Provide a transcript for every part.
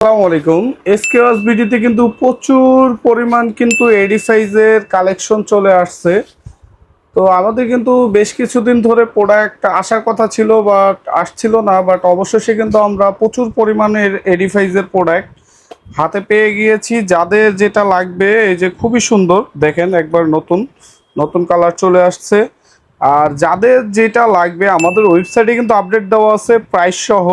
আসসালামু আলাইকুম। এসকেওয়াস ভিডিওতে কিন্তু প্রচুর পরিমাণ কিন্তু এডি সাইজের কালেকশন চলে আসছে। তো আমাদের কিন্তু বেশ কিছুদিন ধরে প্রোডাক্ট আসার কথা ছিল বাট আসছিল না, বাট অবশেষে কিন্তু আমরা প্রচুর পরিমাণের এডি সাইজের প্রোডাক্ট হাতে পেয়ে গিয়েছি। যাদের যেটা লাগবে, এই যে খুবই সুন্দর দেখেন, একবার নতুন নতুন কালার চলে আসছে। আর যাদের যেটা লাগবে আমাদের ওয়েবসাইটে কিন্তু আপডেট দেওয়া আছে প্রাইস সহ।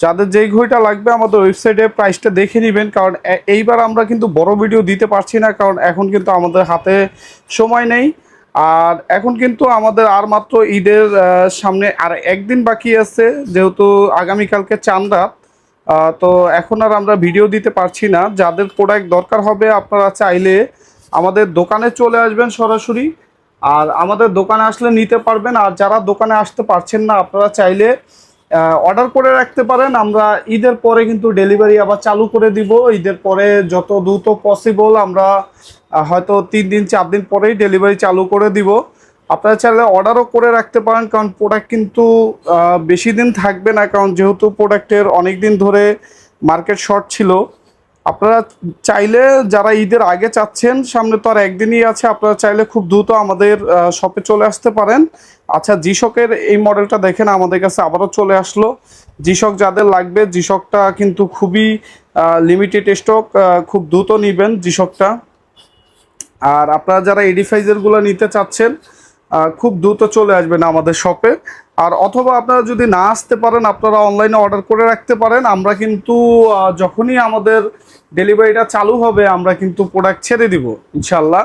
যাদের যেই ঘড়িটা লাগবে আমাদের ওয়েবসাইটে প্রাইসটা দেখে নেবেন, কারণ এইবার আমরা কিন্তু বড় ভিডিও দিতে পারছি না, কারণ এখন কিন্তু আমাদের হাতে সময় নেই। আর এখন কিন্তু আমাদের আর মাত্র ঈদের সামনে আর একদিন বাকি আছে, যেহেতু আগামীকালকে চাঁদ রাত। তো এখন আর আমরা ভিডিও দিতে পারছি না। যাদের প্রোডাক্ট দরকার হবে আপনারা চাইলে আমাদের দোকানে চলে আসবেন সরাসরি, আর আমাদের দোকানে আসলে নিতে পারবেন। আর যারা দোকানে আসতে পারছেন না, আপনারা চাইলে অর্ডার করে রাখতে পারেন। আমরা ঈদের পরে কিন্তু ডেলিভারি আবার চালু করে দিব। ঈদের পরে যত দ্রুত পসিবল আমরা হয়তো 3 দিন 4 দিন পরেই ডেলিভারি চালু করে দিব। আপনারা চাইলে অর্ডারও করে রাখতে পারেন, কারণ প্রোডাক্ট কিন্তু বেশি দিন থাকবে না, কারণ যেহেতু প্রোডাক্টের অনেক দিন ধরে মার্কেট শর্ট ছিল। আপনারা চাইলে যারা ঈদের আগে চাচ্ছেন, সামনে তো আর একদিনই আছে, আপনারা চাইলে খুব দ্রুত আমাদের শপে চলে আসতে পারেন। আচ্ছা, জিশকের এই মডেলটা দেখেন, আমাদের কাছে আবারও চলে আসলো। জিশক যাদের লাগবে, জিশকটা কিন্তু খুবই লিমিটেড স্টক, খুব দ্রুত নেবেন জিশকটা। আর আপনারা যারা এডিফাইজারগুলো নিতে চাচ্ছেন, খুব দ্রুত চলে আসবেন আমাদের শপে। আর অথবা আপনারা যদি না আসতে পারেন, আপনারা অনলাইনে অর্ডার করে রাখতে পারেন। আমরা কিন্তু যখনই আমাদের ডেলিভারিটা চালু হবে আমরা কিন্তু প্রোডাক্ট ছেড়ে দিব ইনশাল্লাহ।